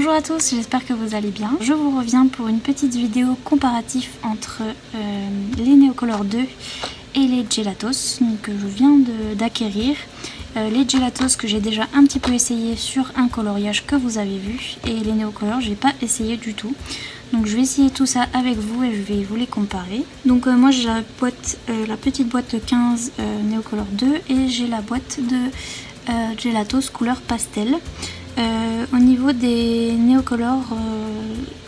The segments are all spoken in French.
Bonjour à tous, j'espère que vous allez bien. Je vous reviens pour une petite vidéo comparatif entre les Neocolor 2 et les Gelatos que je viens d'acquérir. Les Gelatos que j'ai déjà un petit peu essayé sur un coloriage que vous avez vu, et les Neocolor j'ai pas essayé du tout. Donc je vais essayer tout ça avec vous et je vais vous les comparer. Donc moi j'ai la petite boîte de 15 Neocolor 2 et j'ai la boîte de Gelatos couleur pastel. Au niveau des Neocolor,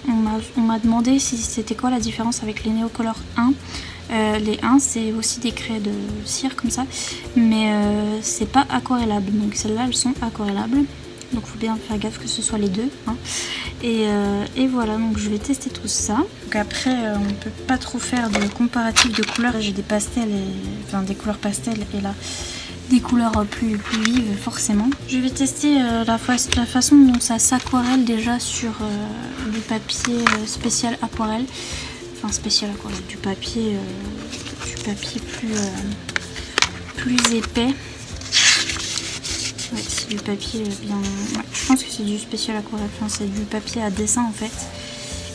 on m'a demandé si c'était quoi la différence avec les Neocolor 1. Les 1 c'est aussi des craies de cire comme ça, mais c'est pas aquarellable, donc celles-là elles sont aquarellables, donc il faut bien faire gaffe que ce soit les deux, hein. Et voilà, donc je vais tester tout ça. Donc après on peut pas trop faire de comparatif de couleurs, j'ai des pastels, enfin des couleurs pastels, et là des couleurs plus vives forcément. Je vais tester la façon dont ça s'aquarelle déjà sur du papier spécial aquarelle. Enfin spécial aquarelle, du papier plus épais. Ouais, c'est du papier bien... Ouais, je pense que c'est du spécial aquarelle, enfin c'est du papier à dessin en fait.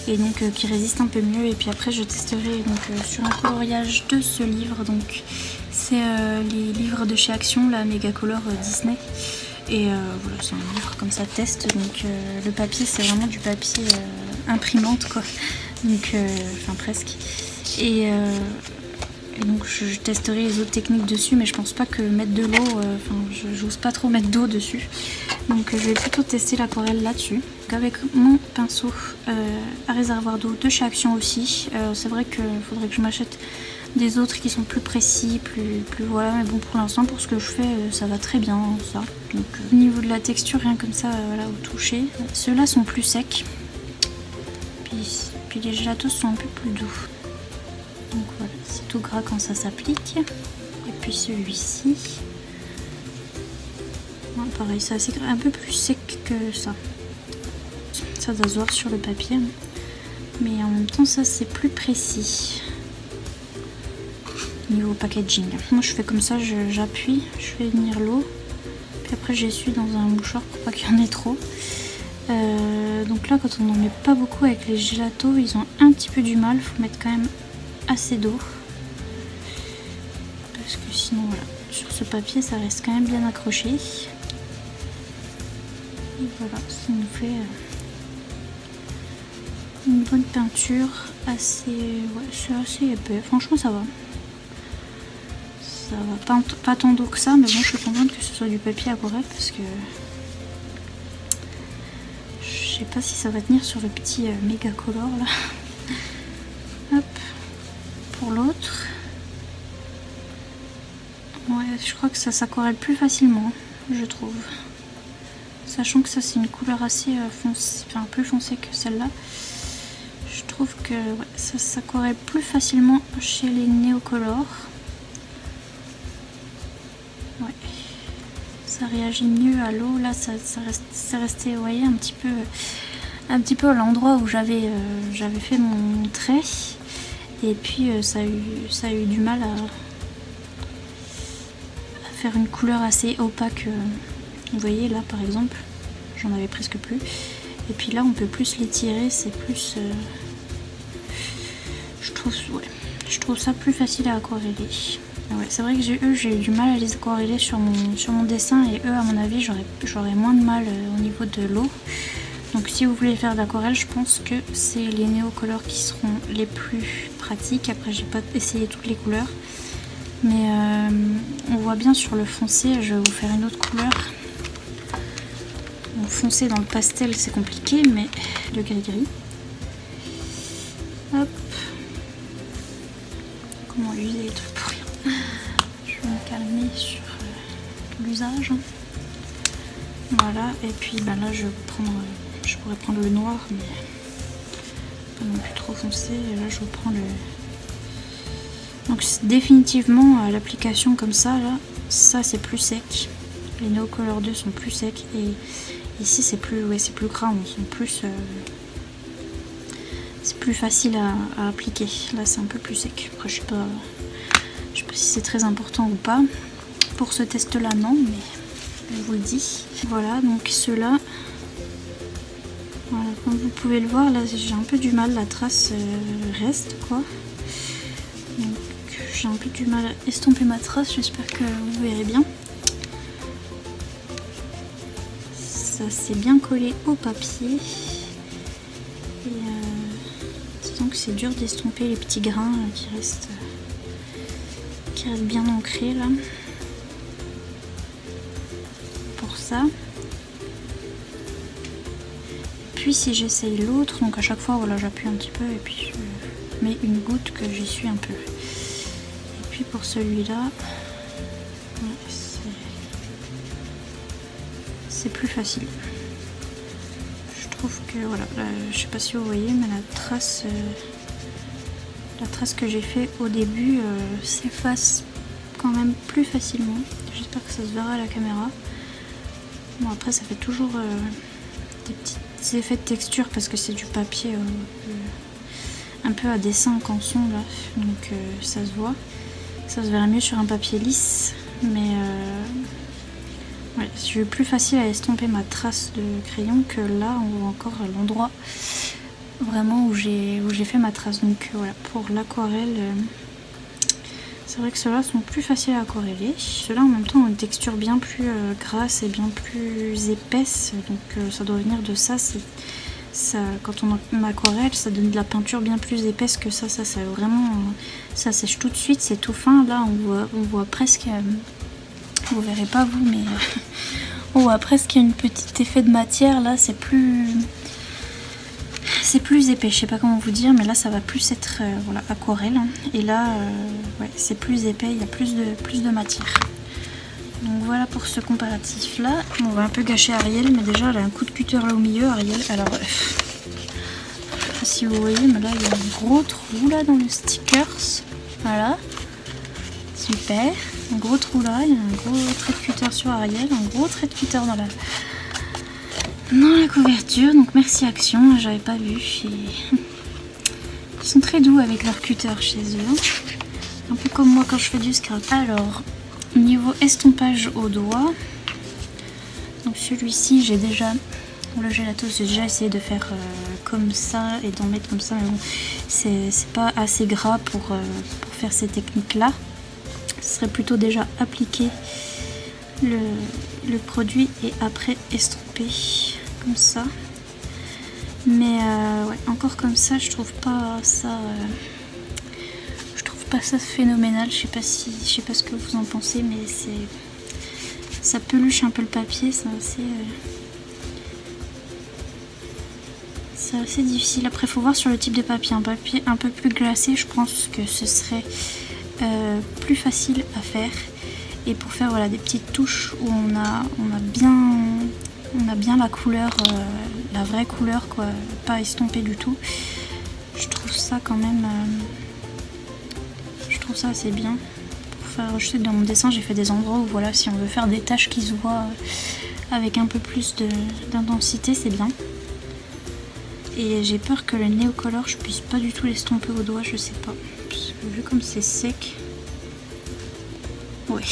Et donc qui résiste un peu mieux. Et puis après je testerai donc sur un coloriage de ce livre. Donc c'est les livres de chez Action, la Megacolor Disney. Et voilà, c'est un livre comme ça test. Donc le papier c'est vraiment du papier imprimante quoi. Donc enfin presque. Et donc je testerai les autres techniques dessus, mais je pense pas que mettre de l'eau, enfin j'ose pas trop mettre d'eau dessus. Donc je vais plutôt tester l'aquarelle là-dessus. Avec mon pinceau à réservoir d'eau de chez Action aussi. C'est vrai qu'il faudrait que je m'achète des autres qui sont plus précis, plus voilà, mais bon pour l'instant pour ce que je fais ça va très bien ça. Donc au niveau de la texture, rien comme ça, voilà, au toucher. Ceux-là sont plus secs. Puis les Gelatos sont un peu plus doux. Donc voilà, c'est tout gras quand ça s'applique. Et puis celui-ci, ouais, pareil, c'est un peu plus sec que ça. Ça doit se voir sur le papier, mais en même temps ça c'est plus précis niveau packaging. Moi je fais comme ça, j'appuie, je fais venir l'eau, puis après j'essuie dans un mouchoir pour pas qu'il y en ait trop. Donc là quand on n'en met pas beaucoup avec les Gelatos, ils ont un petit peu du mal, il faut mettre quand même assez d'eau. Parce que sinon voilà, sur ce papier ça reste quand même bien accroché. Et voilà, ça nous fait une bonne peinture, assez, ouais, c'est assez épais, franchement ça va. Ça va pas tant d'eau que ça, mais bon je suis contente que ce soit du papier aquarelle parce que je sais pas si ça va tenir sur le petit Megacolor là. Hop, pour l'autre. Ouais, je crois que ça s'aquarelle plus facilement, je trouve. Sachant que ça c'est une couleur assez foncée, enfin plus foncée que celle-là. Je trouve que ouais, ça s'aquarelle plus facilement chez les Neocolor. Ouais. Ça réagit mieux à l'eau. Là ça restait, vous voyez, un petit peu à l'endroit où j'avais fait mon trait. Et puis ça a eu du mal à faire une couleur assez opaque. Vous voyez là par exemple, j'en avais presque plus. Et puis là on peut plus les tirer, c'est plus... je trouve ça plus facile à aquareller. Ouais, c'est vrai que j'ai eu du mal à les aquareller sur mon dessin, et eux à mon avis j'aurais moins de mal au niveau de l'eau. Donc si vous voulez faire de l'aquarelle, je pense que c'est les Neocolor qui seront les plus pratiques. Après j'ai pas essayé toutes les couleurs, mais on voit bien sur le foncé. Je vais vous faire une autre couleur. Bon, foncé dans le pastel c'est compliqué, mais le gris-gris. Hop. Comment user les trucs pour rien. Je vais me calmer sur l'usage. Voilà, et puis ben là je pourrais prendre le noir, mais pas non plus trop foncé. Et là je reprends le... Donc définitivement à l'application comme ça, là, ça c'est plus sec. Les Neocolor 2 sont plus secs, et ici c'est plus, ouais, c'est plus gras, c'est plus facile à appliquer. Là c'est un peu plus sec. Après je sais pas si c'est très important ou pas. Pour ce test là non, mais je vous le dis. Voilà, donc ceux-là Voilà, comme vous pouvez le voir, là j'ai un peu du mal, la trace reste quoi. Donc j'ai un peu du mal à estomper ma trace, j'espère que vous verrez bien. Ça s'est bien collé au papier. Et disons que c'est dur d'estomper les petits grains qui restent bien ancrés là. Pour ça. Puis si j'essaye l'autre, donc à chaque fois voilà, j'appuie un petit peu et puis je mets une goutte que j'essuie un peu. Et puis pour celui-là, c'est plus facile. Je trouve que voilà, là, je sais pas si vous voyez, mais la trace que j'ai fait au début s'efface quand même plus facilement. J'espère que ça se verra à la caméra. Bon après ça fait toujours des petits effets de texture parce que c'est du papier un peu à dessin en canson là, donc ça se voit. Ça se verrait mieux sur un papier lisse, mais ouais, c'est plus facile à estomper ma trace de crayon que là on voit encore l'endroit vraiment où j'ai fait ma trace. Donc voilà, pour l'aquarelle, c'est vrai que ceux-là sont plus faciles à aquareller. Ceux-là en même temps ont une texture bien plus grasse et bien plus épaisse, donc ça doit venir de ça. Quand on aquarelle, ça donne de la peinture bien plus épaisse que ça. Ça vraiment, ça sèche tout de suite, c'est tout fin. Là on voit presque, vous verrez pas vous, mais on voit presque un petit effet de matière. Là c'est plus épais, je sais pas comment vous dire, mais là ça va plus être voilà, aquarelle, hein. Et là ouais, c'est plus épais, il y a plus de matière. Donc voilà pour ce comparatif là. On va un peu gâcher Ariel, mais déjà elle a un coup de cutter là au milieu, Ariel. Alors si vous voyez, mais là il y a un gros trou là dans le stickers. Voilà, super, un gros trou là, il y a un gros trait de cutter sur Ariel, un gros trait de cutter dans la couverture. Donc merci Action, j'avais pas vu. Ils sont très doux avec leur cutter chez eux, un peu comme moi quand je fais du scrap. Alors niveau estompage au doigt, donc celui-ci j'ai déjà, le Gelatos, j'ai déjà essayé de faire comme ça et d'en mettre comme ça, mais bon c'est pas assez gras pour faire ces techniques là. Ce serait plutôt déjà appliquer le produit et après estomper comme ça. Mais ouais, encore comme ça je trouve pas ça phénoménal. Je sais pas ce que vous en pensez, mais ça peluche un peu le papier, c'est assez difficile. Après faut voir sur le type de papier. Un papier un peu plus glacé, je pense que ce serait plus facile à faire. Et pour faire voilà, des petites touches où on a bien la couleur, la vraie couleur quoi, pas estompée du tout. Je trouve ça quand même, je trouve ça assez bien. Pour faire, je sais que dans mon dessin j'ai fait des endroits où voilà, si on veut faire des taches qui se voient avec un peu plus d'intensité, c'est bien. Et j'ai peur que le Neocolor je puisse pas du tout l'estomper au doigt, je sais pas. Parce que vu comme c'est sec, ouais,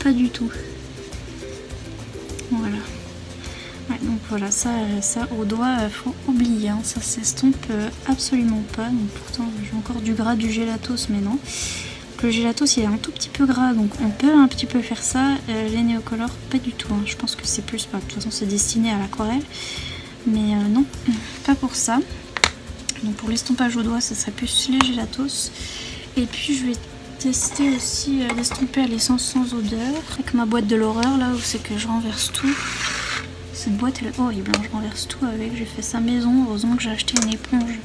pas du tout. Voilà. Ouais, donc voilà, ça au doigt, faut oublier, hein, ça s'estompe absolument pas. Donc pourtant j'ai encore du gras du Gelatos, mais non. Donc, le Gelatos il est un tout petit peu gras, donc on peut un petit peu faire ça. Les Neocolor pas du tout, hein. Je pense que c'est plus, de toute façon c'est destiné à l'aquarelle, mais non, pas pour ça. Donc pour l'estompage au doigt, ça serait plus les Gelatos. Et puis je vais tester aussi d'estomper à l'essence sans odeur avec ma boîte de l'horreur là où c'est que je renverse tout. Cette boîte elle est horrible, hein. Je renverse tout avec, j'ai fait ça maison. Heureusement que j'ai acheté une éponge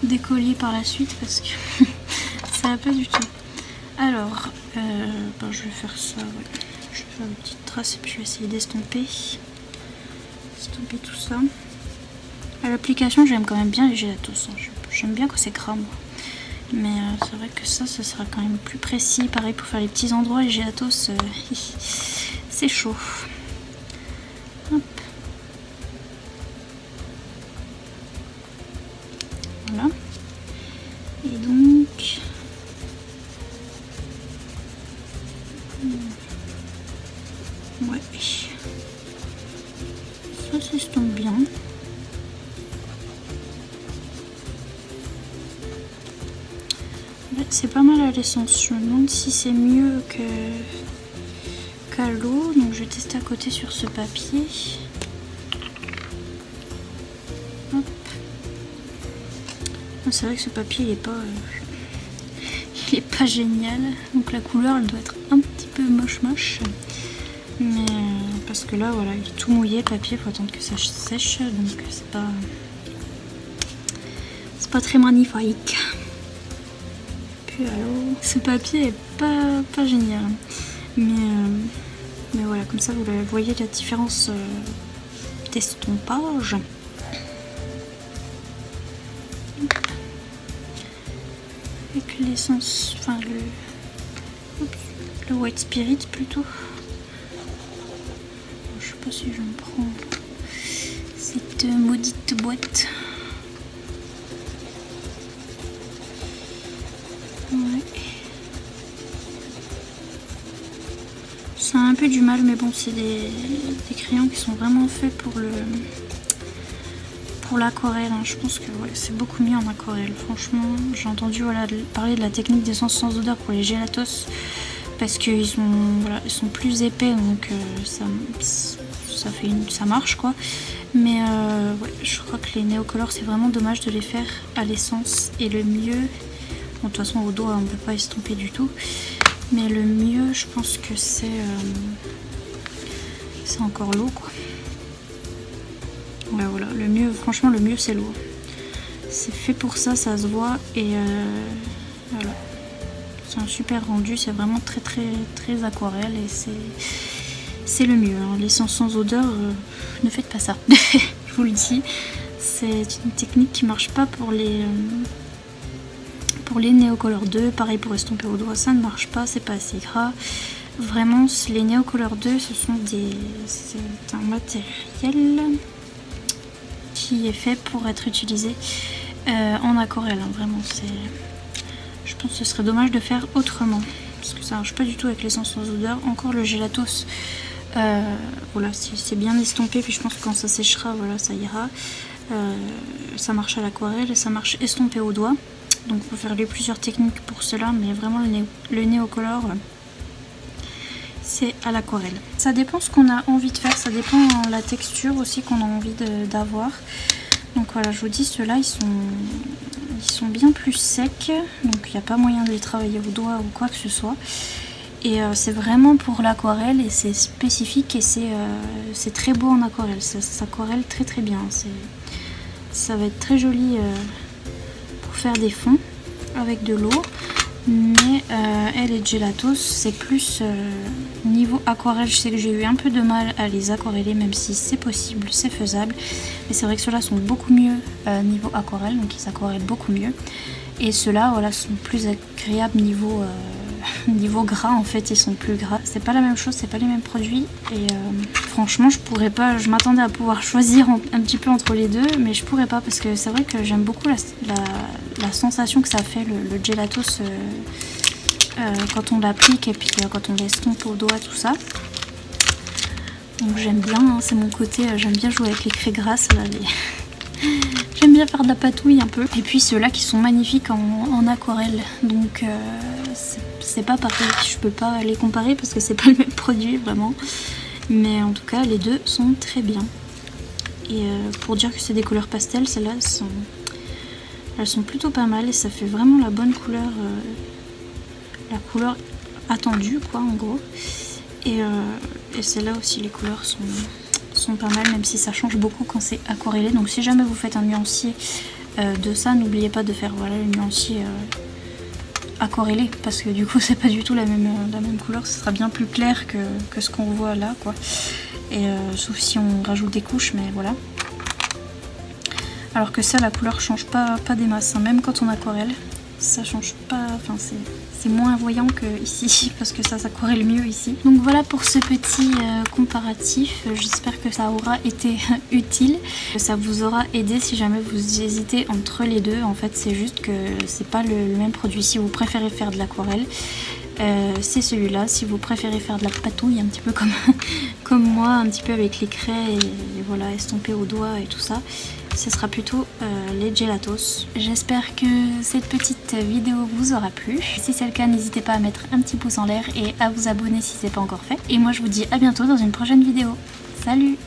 d'écolier par la suite parce que ça va pas du tout. Alors je vais faire ça, ouais. Je vais faire une petite trace et puis je vais essayer d'estomper tout ça. À l'application j'aime quand même bien les Gelatos, hein. J'aime bien quand c'est gras moi. Mais c'est vrai que ça sera quand même plus précis. Pareil pour faire les petits endroits, les Gelatos, c'est chaud. Hop. Voilà. Et donc... ouais. Ça s'estompe bien. C'est pas mal à l'essence. Je me demande si c'est mieux qu'à l'eau. Donc je vais tester à côté sur ce papier. Hop. C'est vrai que ce papier il est pas génial. Donc la couleur elle doit être un petit peu moche. Mais parce que là voilà, il est tout mouillé le papier, faut attendre que ça sèche. Donc c'est pas très magnifique. Puis alors, ce papier est pas génial. Mais voilà, comme ça vous voyez la différence d'estompage. Avec l'essence, enfin le white spirit plutôt. Je sais pas si je me prends cette maudite boîte. Ouais. Ça a un peu du mal, mais bon, c'est des crayons qui sont vraiment faits pour l'aquarelle. Hein. Je pense que ouais, c'est beaucoup mieux en aquarelle. Franchement, j'ai entendu parler de la technique d'essence sans odeur pour les gelatos parce qu'ils sont plus épais, donc ça marche quoi. Mais ouais, je crois que les néocolores, c'est vraiment dommage de les faire à l'essence. Et le mieux, bon, de toute façon au doigt on ne peut pas estomper du tout, mais le mieux je pense que c'est encore l'eau quoi. Ouais, voilà, le mieux, franchement le mieux c'est l'eau. C'est fait pour ça, ça se voit et voilà. C'est un super rendu, c'est vraiment très aquarelle et c'est le mieux. Hein. L'essence sans odeur, ne faites pas ça. Je vous le dis, c'est une technique qui marche pas pour les néocolores 2. Pareil pour estomper au doigt, ça ne marche pas, c'est pas assez gras. Vraiment, les néocolores 2, c'est un matériel qui est fait pour être utilisé en aquarelle. Hein. Vraiment, je pense que ce serait dommage de faire autrement parce que ça marche pas du tout avec l'essence sans odeur. Encore le gelatos, voilà, c'est bien estompé, puis je pense que quand ça séchera, voilà, ça ira. Ça marche à l'aquarelle et ça marche estompé au doigt. Donc il faut faire plusieurs techniques pour cela, mais vraiment le néocolore, c'est à l'aquarelle. Ça dépend ce qu'on a envie de faire, ça dépend la texture aussi qu'on a envie d'avoir. Donc voilà, je vous dis, ceux-là ils sont bien plus secs, donc il n'y a pas moyen de les travailler au doigt ou quoi que ce soit. Et c'est vraiment pour l'aquarelle et c'est spécifique et c'est très beau en aquarelle, ça s'aquarelle très bien. Ça va être très joli pour faire des fonds avec de l'eau. Mais les gelatos, c'est plus niveau aquarelle. Je sais que j'ai eu un peu de mal à les aquareller, même si c'est possible, c'est faisable. Mais c'est vrai que ceux-là sont beaucoup mieux niveau aquarelle, donc ils s'aquarellent beaucoup mieux. Et ceux-là, voilà, sont plus agréables niveau gras. En fait, ils sont plus gras. C'est pas la même chose, c'est pas les mêmes produits. Et franchement, je pourrais pas. Je m'attendais à pouvoir choisir un petit peu entre les deux, mais je pourrais pas parce que c'est vrai que j'aime beaucoup la sensation que ça fait le gelatos quand on l'applique et puis quand on l'estompe au doigt, tout ça. Donc j'aime bien, hein, c'est mon côté, j'aime bien jouer avec les craies grasses là, j'aime bien faire de la patouille un peu. Et puis ceux-là qui sont magnifiques en aquarelle, donc c'est pas pareil, je peux pas les comparer parce que c'est pas le même produit vraiment. Mais en tout cas les deux sont très bien. Et pour dire que c'est des couleurs pastel, celles-là elles sont plutôt pas mal et ça fait vraiment la bonne couleur, la couleur attendue quoi en gros. Et celles-là aussi les couleurs sont pas mal, même si ça change beaucoup quand c'est aquarellé. Donc si jamais vous faites un nuancier de ça, n'oubliez pas de faire voilà, le nuancier aquarellé, parce que du coup c'est pas du tout la même couleur, ce sera bien plus clair que ce qu'on voit là quoi. Et sauf si on rajoute des couches, mais voilà. Alors que ça, la couleur change pas des masses, hein. Même quand on aquarelle, ça change pas, enfin c'est moins voyant que ici parce que ça s'aquarelle mieux ici. Donc voilà pour ce petit comparatif, j'espère que ça aura été utile, que ça vous aura aidé si jamais vous hésitez entre les deux. En fait c'est juste que c'est pas le même produit. Si vous préférez faire de l'aquarelle, c'est celui-là. Si vous préférez faire de la patouille un petit peu comme moi, un petit peu avec les craies et voilà, estomper au doigt et tout ça, ce sera plutôt les gelatos. J'espère que cette petite vidéo vous aura plu. Si c'est le cas, n'hésitez pas à mettre un petit pouce en l'air et à vous abonner si ce n'est pas encore fait. Et moi je vous dis à bientôt dans une prochaine vidéo. Salut!